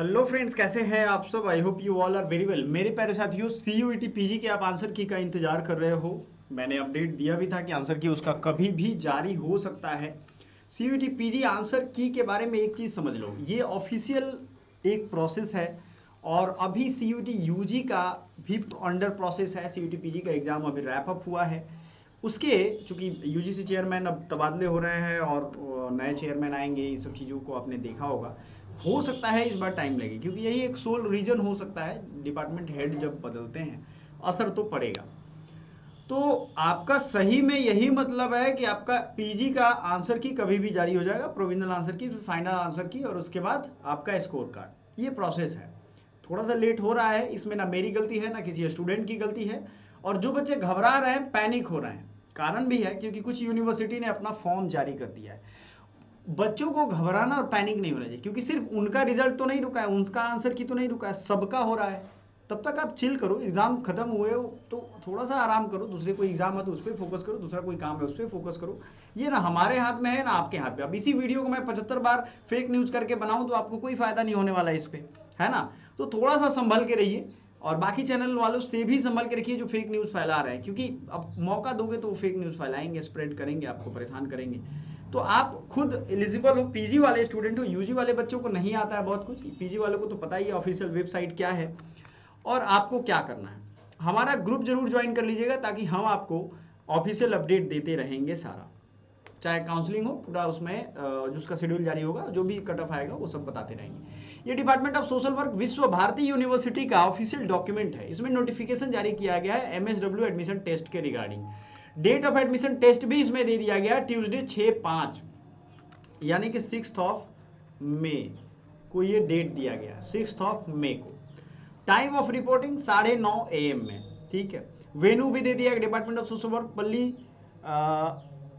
Hello friends, कैसे हैं आप सब। I hope you all are very well. मेरे प्यारे साथियों, सीयूईटी पीजी के आप आंसर की का इंतजार कर रहे हो। मैंने अपडेट दिया भी था कि आंसर की उसका कभी भी जारी हो सकता है। सीयूईटी पीजी आंसर की के बारे में एक चीज़ समझ लो, ये ऑफिशियल एक प्रोसेस है। और अभी सीयूईटी यूजी का भी अंडर प्रोसेस है। सीयूईटी पीजी का एग्ज़ाम अभी रैप अप हुआ है। उसके चूंकि यूजीसी चेयरमैन अब तबादले हो रहे हैं और नए चेयरमैन आएंगे, ये सब चीज़ों को आपने देखा होगा। हो सकता है इस बार टाइम लगे, क्योंकि यही एक सोल रीजन हो सकता है। डिपार्टमेंट हेड जब बदलते हैं असर तो पड़ेगा। तो आपका सही में यही मतलब है कि आपका पीजी का आंसर की कभी भी जारी हो जाएगा, प्रोविजनल आंसर की, फिर फाइनल आंसर की, और उसके बाद आपका स्कोर कार्ड। ये प्रोसेस है। थोड़ा सा लेट हो रहा है, इसमें ना मेरी गलती है ना किसी स्टूडेंट की गलती है। और जो बच्चे घबरा रहे हैं, पैनिक हो रहे हैं, कारण भी है क्योंकि कुछ यूनिवर्सिटी ने अपना फॉर्म जारी कर दिया है। बच्चों को घबराना और पैनिक नहीं होना चाहिए, क्योंकि सिर्फ उनका रिजल्ट तो नहीं रुका है, उनका आंसर की तो नहीं रुका है, सबका हो रहा है। तब तक आप चिल करो। एग्जाम खत्म हुए हो तो थोड़ा सा आराम करो। दूसरे कोई एग्जाम है तो उस पर फोकस करो, दूसरा कोई काम है उस पर फोकस करो। ये ना हमारे हाथ में है ना आपके हाथ में। अब इसी वीडियो को मैं 75 बार फेक न्यूज करके बनाऊं तो आपको कोई फायदा नहीं होने वाला इस पे, है ना। तो थोड़ा सा संभल के रहिए, और बाकी चैनल वालों से भी संभल के रखिए जो फेक न्यूज़ फैला रहे हैं, क्योंकि अब मौका दोगे तो वो फेक न्यूज़ फैलाएंगे, स्प्रेड करेंगे, आपको परेशान करेंगे। तो आप खुद एलिजिबल हो, पीजी वाले स्टूडेंट हो। यूजी वाले बच्चों को नहीं आता है बहुत कुछ, पीजी वालों को तो पता ही है ऑफिशियल वेबसाइट क्या है और आपको क्या करना है। हमारा ग्रुप जरूर ज्वाइन कर लीजिएगा, ताकि हम आपको ऑफिशियल अपडेट देते रहेंगे सारा। चाहे काउंसलिंग हो पूरा, उसमें जिसका शेड्यूल जारी होगा, जो भी कट ऑफ आएगा वो सब बताते रहेंगे। ये department of social work Vishwa Bharati university का ऑफिशियल डॉक्यूमेंट है। इसमें नोटिफिकेशन जारी किया गया है एमएसडब्ल्यू एडमिशन टेस्ट के regarding. Date of admission test भी इसमें दे दिया गया है, ट्यूसडे 6/5, यानी कि 6 को ये डेट दिया गया, 6 को। टाइम ऑफ रिपोर्टिंग 9:30 AM में, ठीक है। वेन्यू भी दे दिया department of social work, Palli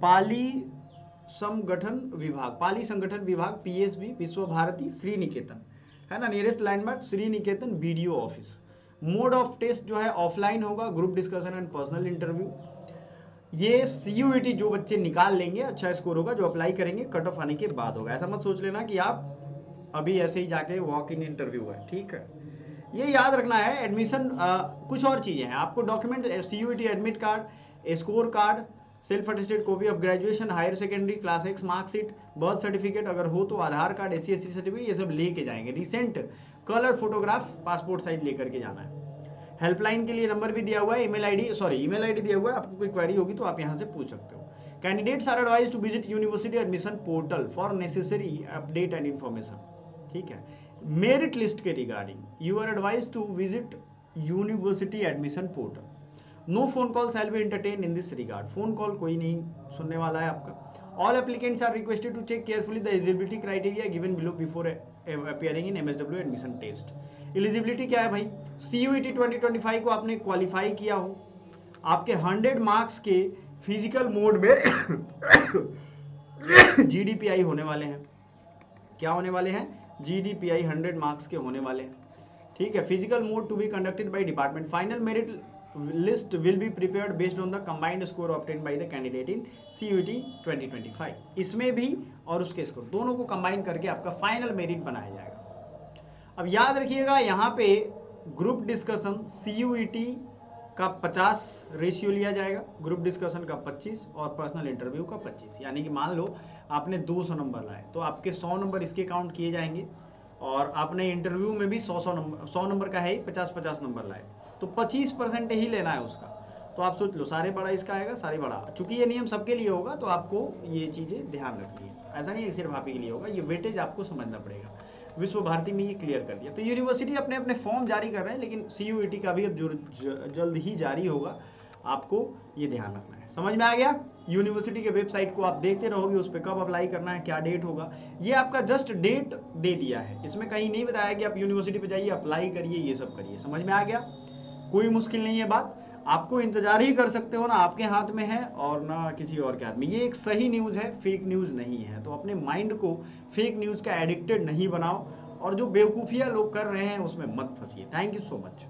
Palli Samgathana Vibhaga, PSB, Vishwa Bharati, Sriniketan, है ना। Nearest landmark Sriniketan BDO office. Mode of test जो है ऑफलाइन होगा, group discussion and personal interview. ये सीयूईटी जो बच्चे निकाल लेंगे, अच्छा स्कोर होगा, जो अप्लाई करेंगे कट ऑफ आने के बाद होगा। ऐसा मत सोच लेना कि आप अभी ऐसे ही जाके वॉक इन इंटरव्यू है, ठीक है। ये याद रखना है। एडमिशन कुछ और चीज़ें हैं आपको। Document CUET admit card, score card, self attested copy of graduation, higher secondary class 6 marksheet, birth certificate अगर हो तो, आधार कार्ड, SC/ST सर्टिफिकेट, ये सब लेके जाएंगे। Recent colour photograph passport size लेकर के जाना है। हेल्पलाइन के लिए नंबर भी दिया हुआ है, ईमेल आईडी दिया हुआ है। आपको कोई क्वेरी होगी तो आप यहाँ से पूछ सकते हो। Candidates are advise to visit university admission portal for necessary update and information, ठीक है। मेरिट लिस्ट के regarding you are advise to visit university admission portal. No phone call shall be entertain in this regard. Phone call कोई नहीं सुनने वाला है आपका। All applicants are requested to check carefully the eligibility criteria given below before appearing in MSW admission test. Eligibility क्या है भाई? CUET 2025 को आपने क्वालिफाई किया हो, आपके 100 मार्क्स के फिजिकल मोड में जीडीपीआई होने वाले हैं। क्या होने वाले हैं? जीडीपीआई 100 मार्क्स के होने वाले हैं, ठीक है। Physical mode to be conducted by department. Final merit list will be prepared based on the combined score obtained by the candidate in CUET 2025। इसमें भी और उसके स्कोर दोनों को कंबाइन करके आपका फाइनल मेरिट बनाया जाएगा। अब याद रखिएगा, यहाँ पे ग्रुप डिस्कशन सीयूईटी का 50 रेशियो लिया जाएगा, ग्रुप डिस्कशन का 25 और पर्सनल इंटरव्यू का 25। यानी कि मान लो आपने 200 नंबर लाए तो आपके 100 नंबर इसके काउंट किए जाएंगे, और आपने इंटरव्यू में भी 100 नंबर का है ही, 50 नंबर लाए तो 25% ही लेना है उसका। तो आप सोच लो, सारे बड़ा इसका आएगा, सारे बड़ा। चूंकि ये नियम सबके लिए होगा तो आपको ये चीज़ें ध्यान रखनी है। ऐसा नहीं है सिर्फ आप ही के लिए होगा, ये वेटेज आपको समझना पड़ेगा। विश्व भारती में ये क्लियर कर दिया। तो यूनिवर्सिटी अपने अपने फॉर्म जारी कर रहे हैं, लेकिन सीयूईटी का भी अब जल्द ही जारी होगा, आपको ये ध्यान रखना है। समझ में आ गया? यूनिवर्सिटी के वेबसाइट को आप देखते रहोगे, उस पर कब अप्लाई करना है, क्या डेट होगा, ये आपका जस्ट डेट दे दिया है। इसमें कहीं नहीं बताया कि आप यूनिवर्सिटी पे जाइए, अप्लाई करिए, ये सब करिए। समझ में आ गया? कोई मुश्किल नहीं है बात। आपको इंतजार ही कर सकते हो, ना आपके हाथ में है और ना किसी और के हाथ में। ये एक सही न्यूज़ है, फेक न्यूज़ नहीं है। तो अपने माइंड को फेक न्यूज़ का एडिक्टेड नहीं बनाओ, और जो बेवकूफ़ियाँ लोग कर रहे हैं उसमें मत फंसिए। Thank you so much.